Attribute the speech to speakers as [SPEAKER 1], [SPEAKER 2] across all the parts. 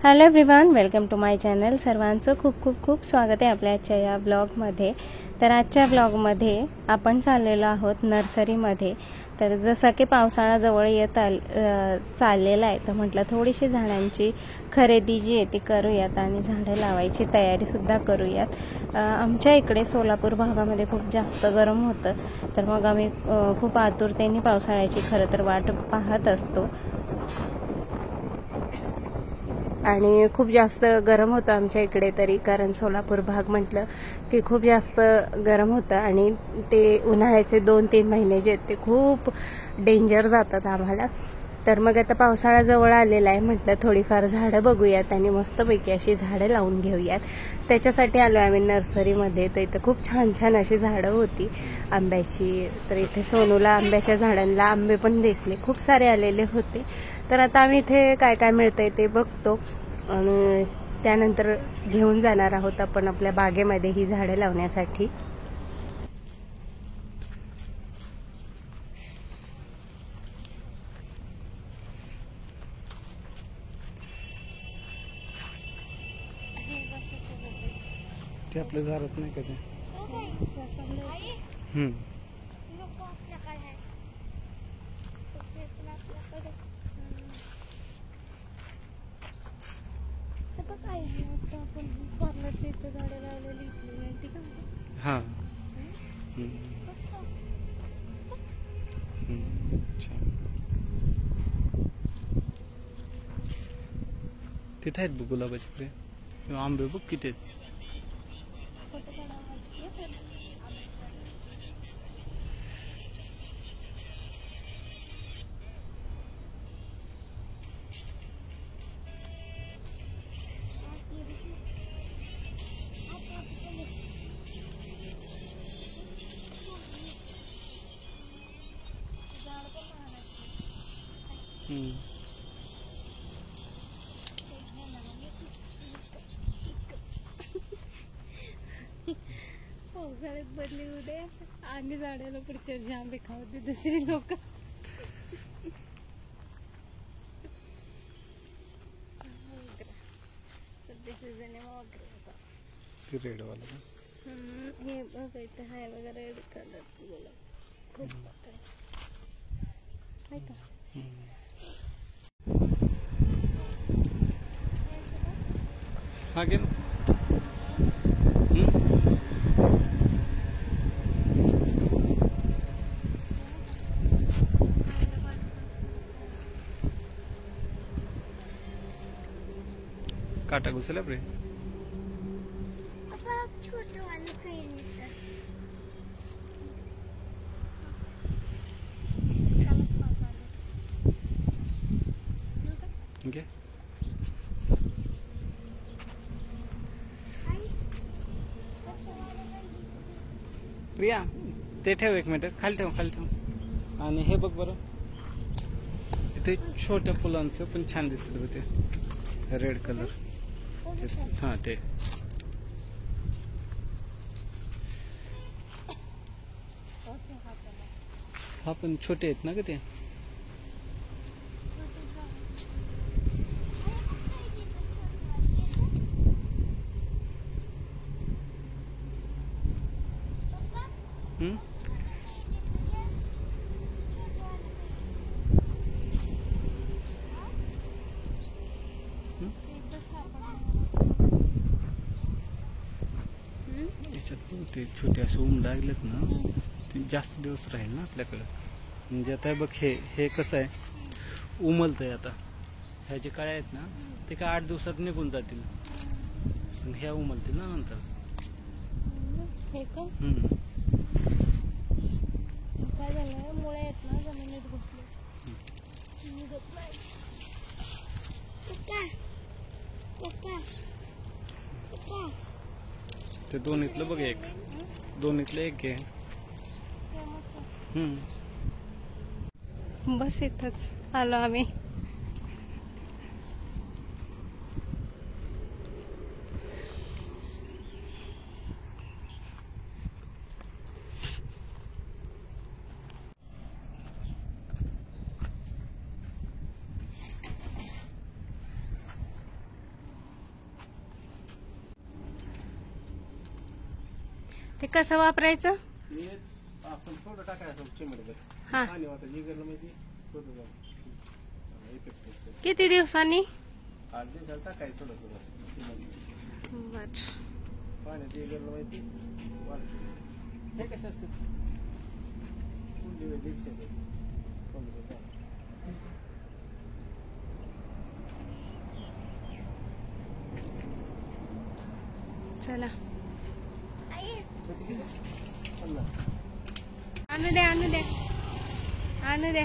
[SPEAKER 1] Hello everyone, welcome to my channel. सर्वांचं खूप खूप खूप स्वागत आहे आपल्या आजच्या या ब्लॉगमध्ये। तर आजच्या ब्लॉगमध्ये आपण चाललेलो आहोत नर्सरीमध्ये। तर जसं की पावसाळा जवळ येत चाललेला आहे, तर म्हटलं थोडीशी झाडांची खरेदी जी आहे ती करूयात आणि झाडं लावायची तयारी सुद्धा करूयात। आमच्या इकडे सोलापूर भागामध्ये खूप जास्त गरम होतं, तर मग आम्ही खूप आतुरतेने पावसाळ्याची खरं तर वाट पाहत असतो। आणि खूप जास्त गरम होतं आमच्या इकडे तरी, कारण सोलापूर भाग म्हटलं की खूप जास्त गरम होतं आणि ते उन्हाळ्याचे 2-3 महिने जे आहेत ते खूप डेंजर जातात आम्हाला। तर मग आता पावसाळा जवळ आलेला आहे, म्हटलं थोडीफार झाडं बघूयात आणि मस्तपैकी अशी झाडं लावून घेऊयात। त्याच्यासाठी आलो आम्ही नर्सरीमध्ये। तर इथं खूप छान छान अशी झाडं होती आंब्याची। तर इथे सोनूला आंब्याच्या झाडांना आंबे पण दिसले, खूप सारे आलेले होते। तर आता आम्ही इथे काय काय मिळतंय ते बघतो आणि त्यानंतर घेऊन जाणार आहोत आपण आपल्या बागेमध्ये ही झाडं लावण्यासाठी।
[SPEAKER 2] ते आपल्या झाडात नाही कधी। हाँ तिथे आहेत बघ गुलाबाचे फुले, आंबे बघ किती आहेत।
[SPEAKER 1] पावसाळ्यात बदली होऊ दे आणि झाडाला पुढच्या वर्षी आंबे खाऊ दे दुसरी लोक। सध्या सीझन आहे मोगऱ्याचा।
[SPEAKER 2] रेड वाला
[SPEAKER 1] हे बघ इथं आहे बघा, रेड कलरची गुलाब खूप मोठं आहे का।
[SPEAKER 2] हा घे ना। काटा घुसला रे। घे प्रिया, ते ठेव 1 मिनिट, खाली ठेव खाली ठेव। आणि हे बघ बरं, इथे छोट्या फुलांचं पण छान दिसत होते, रेड कलर। हाँ ते हा पण छोटे आहेत ना ग ते। ते छोटे असे लागलेत ना, ते जास्त दिवस राहील ना आपल्याकडे। म्हणजे आता बघ, हे कसं आहे, उमलतंय आता। ह्या जे काळ्या आहेत ना ते काय 8 दिवसात निघून जातील, ह्या उमलतील ना नंतर।
[SPEAKER 1] हे का काय झालंय, मुळे आहेत ना जमिनीत घुसले, निघत नाही।
[SPEAKER 2] ते दोन्हीतलं बघ एक, दोन्हीतलं एक घे।
[SPEAKER 1] बस इथंच आलो आम्ही। ते कसं वापरायचं?
[SPEAKER 2] हे आपण थोडं टाकायचं चिमडभर
[SPEAKER 1] हा.
[SPEAKER 2] पाणी वाटत निघालं माहिती थोडं जाऊ इफेक्ट
[SPEAKER 1] किती दिवसांनी?
[SPEAKER 2] 8 दिवसाला टाकायचं थोडं थोडं चिमडभर
[SPEAKER 1] बर.
[SPEAKER 2] पाण्यात निघालं माहिती वाढतं. हे कसं असतं कुंडी वेळ 150
[SPEAKER 1] चला
[SPEAKER 2] त्याची किती 50
[SPEAKER 1] आणू दे आणू दे आणू दे.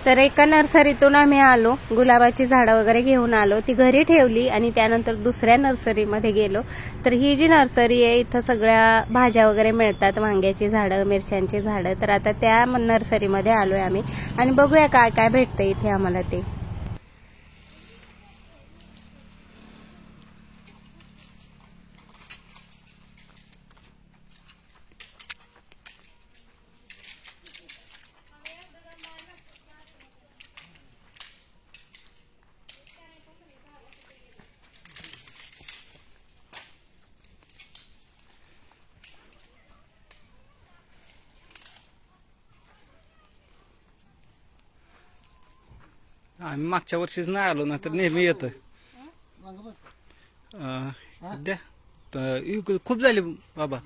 [SPEAKER 1] तर एका नर्सरीतून आम्ही आलो, गुलाबाची झाडं वगैरे घेऊन आलो. ती घरी ठेवली आणि त्यानंतर दुसऱ्या नर्सरीमध्ये गेलो. तर ही जी नर्सरी आहे इथं सगळ्या भाज्या वगैरे मिळतात, वांग्याची झाडं, मिरच्यांची झाडं. तर आता त्या नर्सरीमध्ये आलोय आम्ही आणि बघूया काय काय भेटतं इथे आम्हाला ते.
[SPEAKER 2] आम्ही मागच्या वर्षीच नाही आलो ना तर नेहमी येतं. द्या खूप झाली बाबा.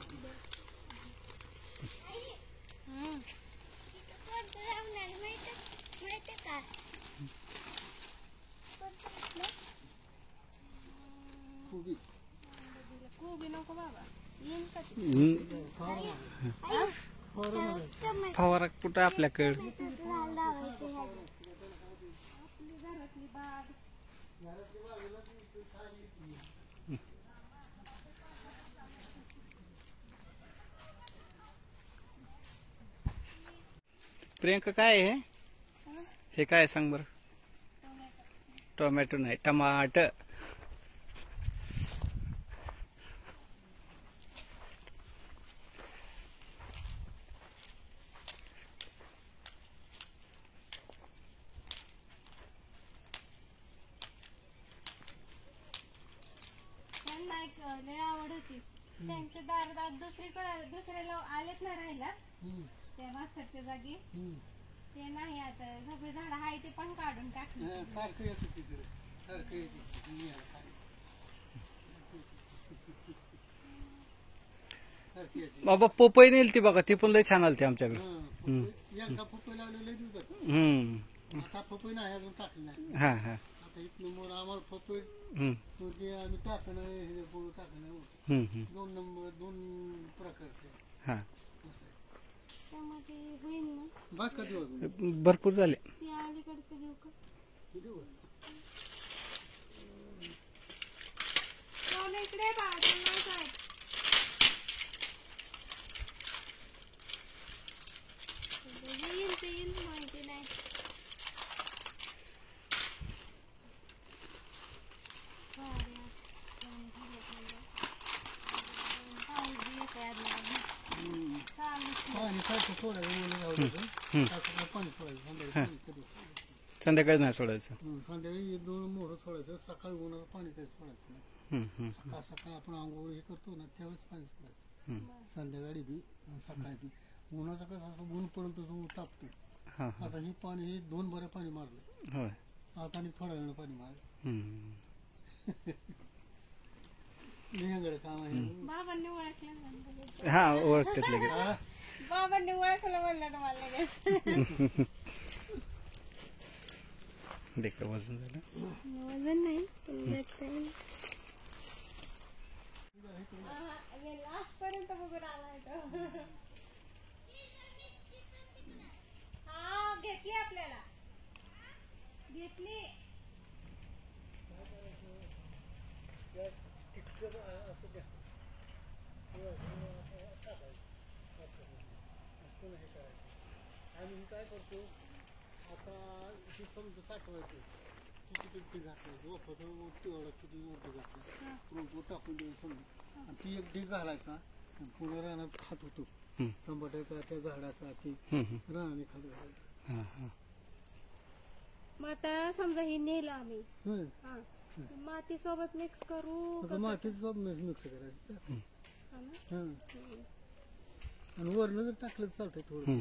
[SPEAKER 2] फवारा कुठं आपल्याकडे. प्रियंका काय आहे हे काय सांग बरं. टोमॅटो नाही टमाट.
[SPEAKER 1] आवड होती त्यांच्या दारात दुसऱ्याला आलेत ना राहिला त्या मास्तरच्या जागी. ते नाही आता सगळे झाड आहे ते पण काढून टाकले.
[SPEAKER 2] बाबा पोपई नेलती बघा, ती पण लय छान आलती आमच्याकडे. हा हा
[SPEAKER 3] आम्हाला पपई आम्ही टाकणं दोन प्रकारचे.
[SPEAKER 2] हा
[SPEAKER 1] त्यामध्ये होईल ना
[SPEAKER 3] बस का दिवस
[SPEAKER 2] भरपूर झाले.
[SPEAKER 1] ते अलीकडचं घेऊ का? इकडे येईल माहिती नाही.
[SPEAKER 2] संध्याकाळी नाही सोडायचं.
[SPEAKER 3] संध्याकाळी 2 मोहर सोडायचं. सकाळी उन्हाचं पाणी काही सोडायचं नाही. सकाळ आपण आंघोळ हे करतो ना त्यावेळेस पाणी सोडायचं. संध्याकाळी बी सकाळी बी. उन्हाचं कसं असं ऊन पडून तसं तापतो. आता हे पाणी हे 2 बऱ्या पाणी मारलं.
[SPEAKER 2] होय
[SPEAKER 3] आता आणि थोड्या वेळ पाणी मारलं. काम आहे.
[SPEAKER 1] बाबांनी ओळखलं.
[SPEAKER 2] हा ओळखतात लगेच.
[SPEAKER 1] बाबांनी ओळखलं म्हणलं तुम्हाला लगेच.
[SPEAKER 2] देख वजन झालं.
[SPEAKER 1] वजन नाही लास्ट पर्यंत बघून आला. हा घेतली आपल्याला घेतली.
[SPEAKER 3] या तितकं असं घ्या पुन्हा हे करायचं. आम्ही काय करतो आता हे समजा साठवायचं किती किती घातलं वापरतो तेवढं किती मोठं घातलं रोप टाकून द्यायचं समजा आणि ती एक ढीग घालायचा आणि पुन्हा रानात खात होतो टमाट्याचा त्या झाडाचा ती रानाने खात घालायचं.
[SPEAKER 1] मग आता समजा हे नेलं आम्ही
[SPEAKER 3] हं.
[SPEAKER 1] हा माती सोबत मिक्स करू
[SPEAKER 3] आता मातीचं सब मिक्स करायचं
[SPEAKER 1] हा ना?
[SPEAKER 3] हं. आणि वरनं जर टाकलं तर चालतंय थोडं.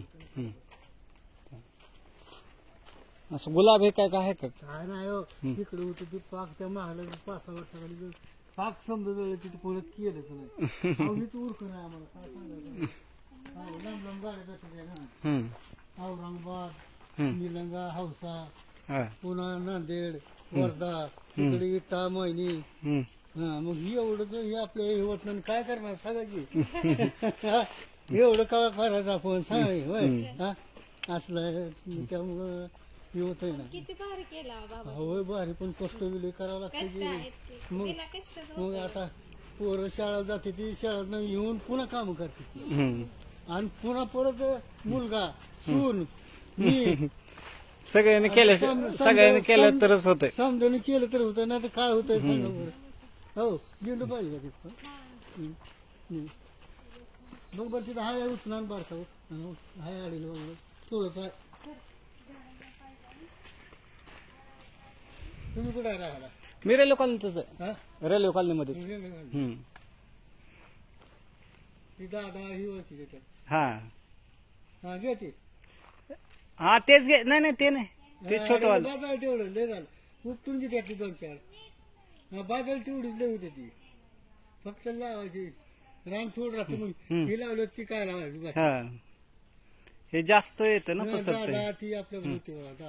[SPEAKER 2] असं गुलाब हे काय काय आहे का?
[SPEAKER 3] काय नाही हो इकडे होतं ते पाक त्या महाला 5-6 वर्षाखाली जर पाक समजा तिथे पुढे केलंच नाही हेच उरकं नाही आम्हाला काय सांगायचं. लांब लांब गाड्या जातात ना औरंगाबाद निलंगा हौसा पुन्हा नांदेड वर्धा इकडे विटा मोहिनी मग ही एवढं हे आपल्या हे होत नाही काय करणार सांगा की एवढं का करायचं आपण सांगा होय हा असलं त्यामुळं हे होत आहे ना.
[SPEAKER 1] किती भारी केला बाबा
[SPEAKER 3] होय भारी पण कष्ट दिले करावं लागतं की मग आता पोरं शाळा जाते ती शाळेत येऊन पुन्हा काम करते आणि पुन्हा परत मुलगा सून मी
[SPEAKER 2] सगळ्यांनी केलं तरच होतंय.
[SPEAKER 3] समजाने केलं तर होतं नाही तर काय होतंय सांगा बरं. हो गेलो पाहिजे का तिथं बघ बरं तिथं हाय उचना बारका हाय आलेलं बघ थोडंच आहे. तुम्ही कुठे राहिला?
[SPEAKER 2] मी रेल्वे कॉलनीतच आहे.
[SPEAKER 3] हा
[SPEAKER 2] रेल्वे कॉलनीमध्येच.
[SPEAKER 3] ती दादा ही होती त्याच्यात.
[SPEAKER 2] हा
[SPEAKER 3] हा घेते
[SPEAKER 2] हा तेच घे. नाही ते नाही ते छोटं वालं.
[SPEAKER 3] बाजाल तेवढं लय झालं उपटून घे त्यातली 2-4 बाजाल तेवढीच लय होते ती फक्त लावायची रान थोडं राहते मग हे लावलं ती काय लावायची
[SPEAKER 2] हा हे जास्त येतं ना
[SPEAKER 3] दादा ती आपल्याकडे होती दादा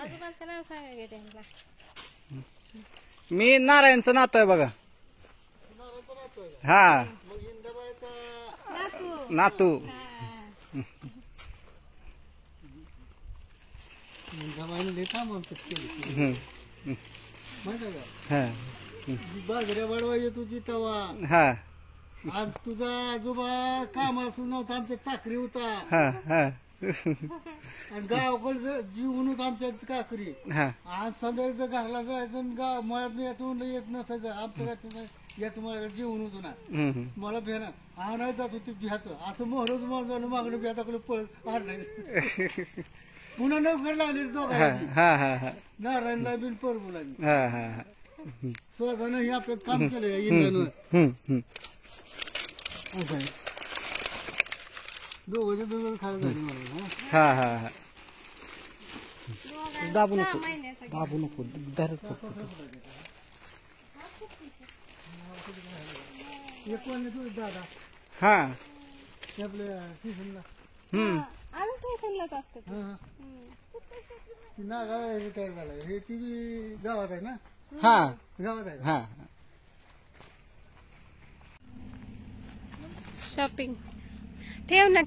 [SPEAKER 1] आजोबांचं नाव सांगा त्यांना.
[SPEAKER 2] मी नारायणचं नातं आहे बघा. हा
[SPEAKER 3] मग इंदाबाईचा
[SPEAKER 2] नातू.
[SPEAKER 3] इंदाबाईने लय काम केलं माहिती का
[SPEAKER 2] हा
[SPEAKER 3] बाजऱ्या वाढवायची तुझी तवा
[SPEAKER 2] हा
[SPEAKER 3] आज तुझा आजोबा कामाला नव्हता आमच्या चाकरी होता
[SPEAKER 2] हा हा
[SPEAKER 3] आणि गावाकडे जीवन होत आमच्या काकरी
[SPEAKER 2] हा
[SPEAKER 3] आज संध्याकाळचं घरला जायचं आणि गाव मळ्यात यातून येत नसायचं आमच्या घरचं याच माझ्याकडे जीवन होतो ना मला भेना आणाय जात होती भ्याचं असं मोहरच मोहर झालं मागणं भ्याताकडे पळत आणलं पुन्हा नोकर लागले दोघांनी नारायणला बिन परबुला स्वतःनं हे आपलं काम केलं इंडियानं असं आहे दोघं दोघं खायला झाली मला
[SPEAKER 2] हा हा हा दाबू नको दाबू नको धरत
[SPEAKER 3] एक दादा
[SPEAKER 2] हा
[SPEAKER 3] आपल्या ट्युशनला
[SPEAKER 1] अजून ट्युशनलाच असतात.
[SPEAKER 3] नागा रिटायर झाला हे ती बी गावात आहे ना
[SPEAKER 2] हा
[SPEAKER 3] गावात आहे
[SPEAKER 2] हा
[SPEAKER 1] शॉपिंग ठेव ना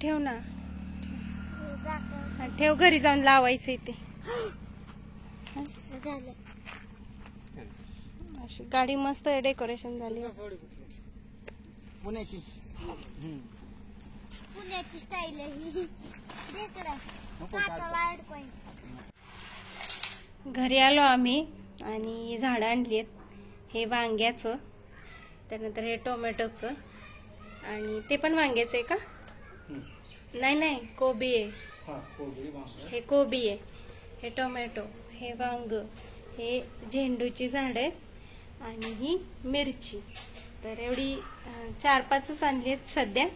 [SPEAKER 1] ठेव घरी जाऊन लावायचं इथे. अशी गाडी मस्त डेकोरेशन झाली.
[SPEAKER 2] पुण्याची
[SPEAKER 4] पुण्याची स्टाईल आहे
[SPEAKER 1] घरी आलो आम्ही आणि झाडं आणली आहेत. हे वांग्याचं त्यानंतर हे टोमॅटोचं आणि ते पण वांग्याचं आहे का? नाही कोबी आहे. हे कोबी आहे हे टोमॅटो हे वांग हे झेंडूची झाड आहेत आणि ही मिरची. तर एवढी 4-5च आणली आहेत सध्या.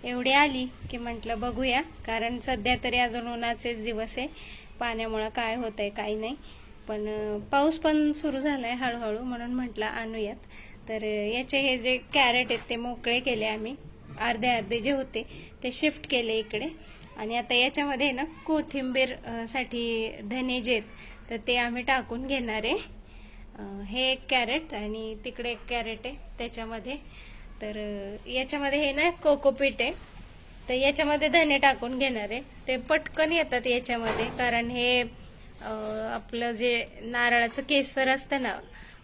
[SPEAKER 1] एवढी आली की म्हटलं बघूया कारण सध्या तरी अजून उन्हाचेच दिवस आहे पाण्यामुळे काय होतंय काही नाही पण पाऊस पण सुरू झालाय हळूहळू म्हणून म्हटलं आणूयात. तर याचे हे जे कॅरेट आहेत ते मोकळे केले आम्ही अर्धे जे होते ते शिफ्ट केले इकडे आणि आता याच्यामध्ये ना कोथिंबीर साठी धने जे आहेत तर ते आम्ही टाकून घेणार आहे. हे एक कॅरेट आणि तिकडे एक कॅरेट आहे त्याच्यामध्ये. तर याच्यामध्ये हे ना कोकोपीट आहे तर याच्यामध्ये धने टाकून घेणार आहे. ते पटकन येतात याच्यामध्ये, कारण हे आपलं जे नारळाचं केसर असतं ना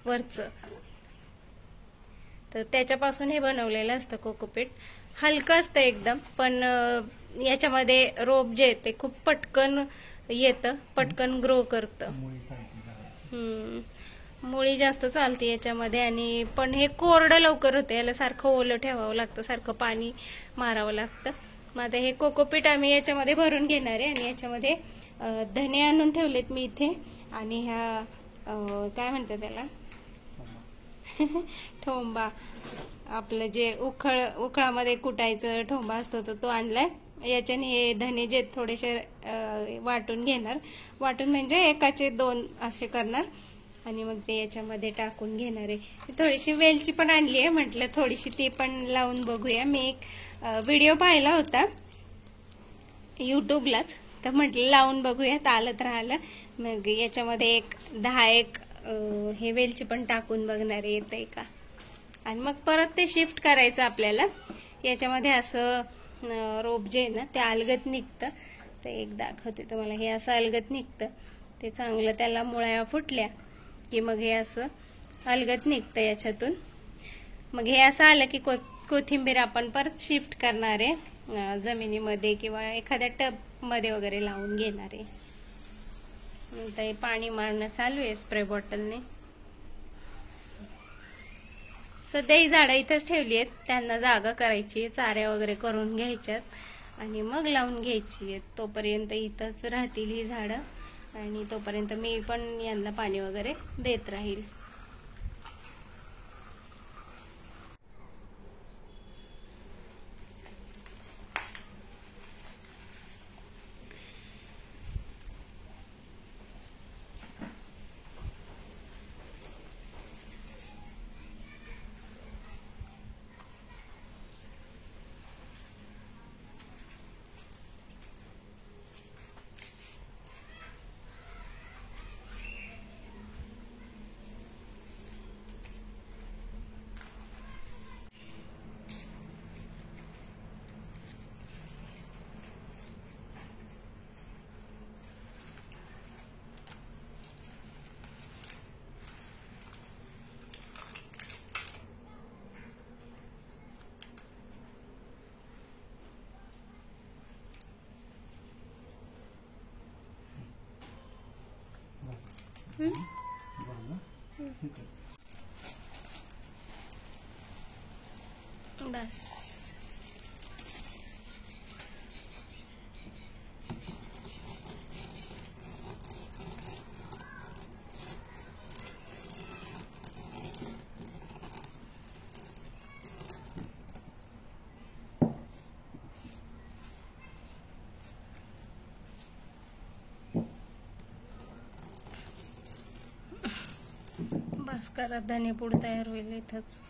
[SPEAKER 1] वरचं, तर त्याच्यापासून हे बनवलेलं असतं कोकोपीट. हलकं असतं एकदम, पण याच्यामध्ये रोप जे ते खूप पटकन येतं, पटकन ग्रो करतं. मुळी जास्त चालते याच्यामध्ये. आणि पण हे कोरडं लवकर होतं, याला सारखं ओलं ठेवावं लागतं, सारखं पाणी मारावं लागतं. मग आता हे कोकोपीट आम्ही याच्यामध्ये भरून घेणार आहे. आणि याच्यामध्ये धने आणून ठेवलेत मी इथे. आणि ह्या काय म्हणतात त्याला ठोंबा, आपलं जे उखळामध्ये कुटायचं ठोंबा असतो तो आणलाय. याच्याने हे धने जे थोडेसे वाटून घेणार, वाटून म्हणजे एकाचे 2 असे करणार. आणि मग ते याच्यामध्ये टाकून घेणार आहे. थोडीशी वेलची पण आणली आहे, म्हटलं थोडीशी ती पण लावून बघूया. मी एक व्हिडिओ पाहिला होता युट्यूबलाच, तर म्हटलं लावून बघूया, तर आलं तर आलं. मग याच्यामध्ये 10 हे वेलची पण टाकून बघणार आहे येतंय का. आणि मग परत ते शिफ्ट करायचं आपल्याला. याच्यामध्ये असं रोप जे आहे ना ते अलगत निघतं. तर एक दाखवते तुम्हाला. हे असं अलगत निघतं, ते चांगलं त्याला मुळ्या फुटल्या की मग हे असं अलगत निघतं याच्यातून. मग हे असं आलं की कोथिंबीर आपण परत शिफ्ट करणार आहे जमिनीमध्ये किंवा एखाद्या टबमध्ये वगैरे लावून घेणार आहे. तर हे पाणी मारणं चालू आहे स्प्रे बॉटलने. सध्या ही झाडं इथंच ठेवली आहेत, त्यांना जागा करायची, चाऱ्या वगैरे करून घ्यायच्यात आणि मग लावून घ्यायची आहेत. तोपर्यंत इथंच राहतील ही झाडं आणि तोपर्यंत मी पण यांना पाणी वगैरे देत राहील. बस बस करा, धनेपूड तयार होईल इथंच.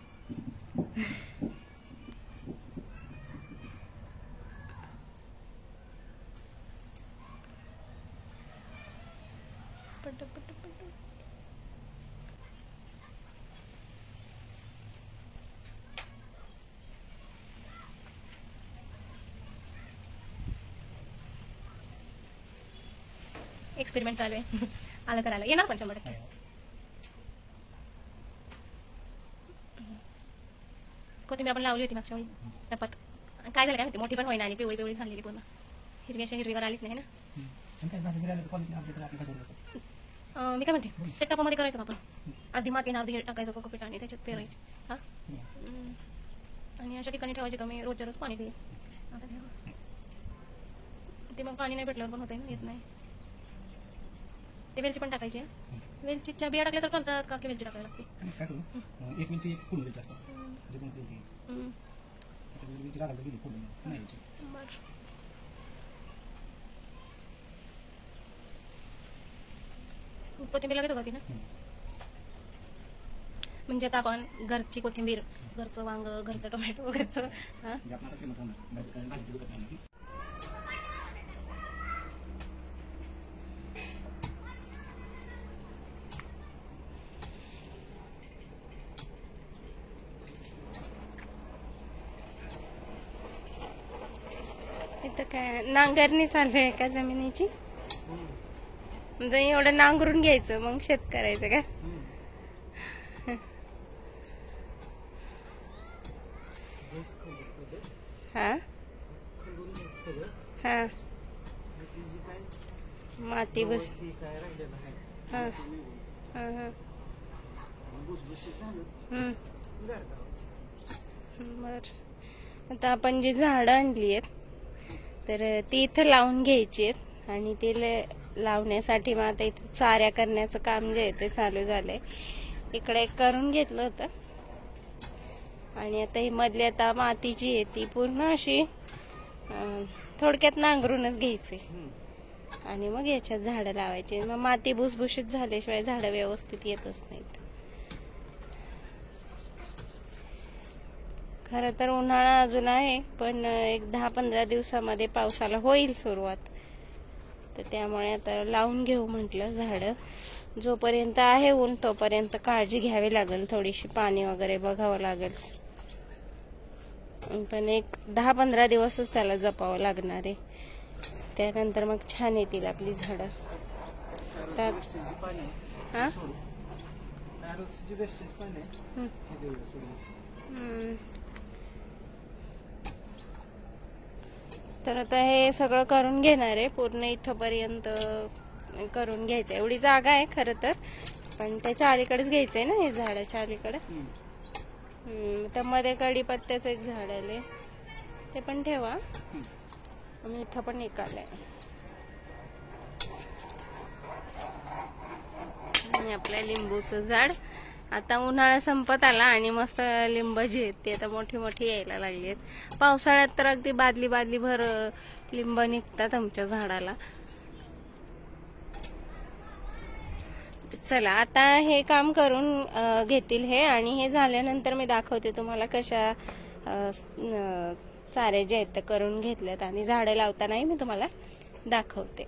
[SPEAKER 1] पट पट पट. एक्सपेरिमेंट चालू आहे. आलं तर आलं, येणार पण 100%. कोथिंबीर आपण लावली होती मागच्या वेळी टपात, काय झालं काय माहिती, मोठी पण होईना आणि पिवळी पिवळी झालेली, पूर्ण हिरवी अशा हिरवीगार आलीच नाही ना. मी काय म्हणते, ते टपामध्ये करायचं का आपण, अर्धी माती अर्धी हे टाकायचं कोकोपीट आणि त्याच्यात पेरायची. हा, आणि अशा ठिकाणी ठेवायचे का मी रोजच्या रोज पाणी देईल. आता ते मग पाणी नाही भेटल्यावर पण होत ना, येत नाही. ते वेलची पण टाकायची. वेलचीच्या बिया टाकल्या तर चालतात का, की वेलची टाकायला लागते?
[SPEAKER 4] एक वेलची एक फुल वेलची असतात.
[SPEAKER 1] कोथिंबीर लागत होती ना, म्हणजे आता आपण घरची कोथिंबीर, घरचं वांग, घरचं टोमॅटो, घरचं काय नांगरणी चालू आहे का जमिनीची? म्हणजे एवढं नांगरून घ्यायचं मग शेत करायचं का? हा हा माती बस हा हा हा बर. आता आपण जी झाडं आणली आहेत तर ती इथं लावून घ्यायची आहेत आणि ते लावण्यासाठी मग आता इथं चाऱ्या करण्याचं काम जे आहे ते चालू झालंय. इकडे एक करून घेतलं होतं आणि आता ही मधली आता माती जी आहे ती पूर्ण अशी थोडक्यात नांगरूनच घ्यायची आणि मग याच्यात झाडं लावायची. मग माती भुसभुशीत झाल्याशिवाय झाडं व्यवस्थित येतच नाहीत. खरं तर उन्हाळा अजून आहे पण एक 10-15 दिवसामध्ये पावसाला होईल सुरुवात. तर त्यामुळे आता लावून घेऊ म्हटलं झाडं. जोपर्यंत आहे ऊन तोपर्यंत काळजी घ्यावी लागेल, थोडीशी पाणी वगैरे बघावं लागेल. पण एक 10-15 दिवसच त्याला जपावं लागणार आहे. त्यानंतर मग छान येतील आपली झाडं. हा तर आता हे सगळं करून घेणार आहे. पूर्ण इथपर्यंत करून घ्यायचं. एवढी जागा आहे खरं तर, पण त्याच्या अलीकडेच घ्यायचंय ना हे झाडाच्या अलीकडे. तर मध्ये कढीपत्त्याचं एक झाड आले ते पण ठेवा. आणि इथं पण एक आलंय. आणि आपल्या लिंबूचं झाड. आता उन्हाळा संपत आला आणि मस्त लिंब जी आहेत ते आता मोठी मोठी यायला लागली आहेत. पावसाळ्यात तर अगदी बादली बादली भर लिंब निघतात आमच्या झाडाला. चला आता हे काम करून घेतील हे आणि हे झाल्यानंतर मी दाखवते तुम्हाला कशा चारे जे आहेत ते करून घेतलेत आणि झाडं लावतानाही मी तुम्हाला दाखवते.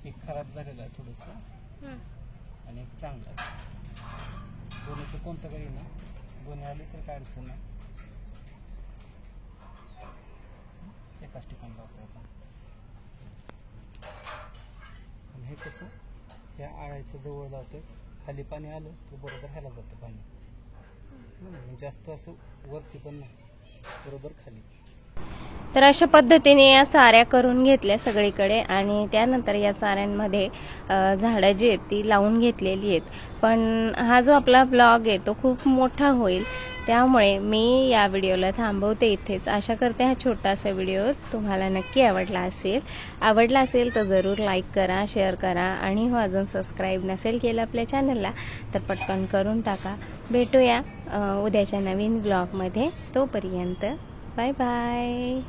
[SPEAKER 2] एक खराब झालेला आहे थोडंसं आणि एक चांगला आहे. दोन्ही तर कोणतं काही ना, दोन्ही आले तर काय अडचण नाही. एकाच ठिकाणी लावतो आपण. आणि हे कसं या आळ्याच्या जवळ लावतं, खाली पाणी आलं तर बरोबर ह्याला जातं पाणी. जास्त असं वरती पण नाही, बरोबर खाली.
[SPEAKER 1] तर अशा पद्धतीने या चाऱ्या करून घेतल्या सगळीकडे आणि त्यानंतर या चाऱ्यांमध्ये झाडं जी आहेत ती लावून घेतलेली आहेत. पण हा जो आपला ब्लॉग आहे तो खूप मोठा होईल, त्यामुळे मी या व्हिडिओला थांबवते इथेच. आशा करते हा छोटासा व्हिडिओ तुम्हाला नक्की आवडला असेल तर जरूर लाईक करा, शेअर करा आणि हो अजून सबस्क्राईब नसेल केलं आपल्या चॅनलला तर पटकन करून टाका. भेटूया उद्याच्या नवीन ब्लॉगमध्ये. तोपर्यंत बाय बाय.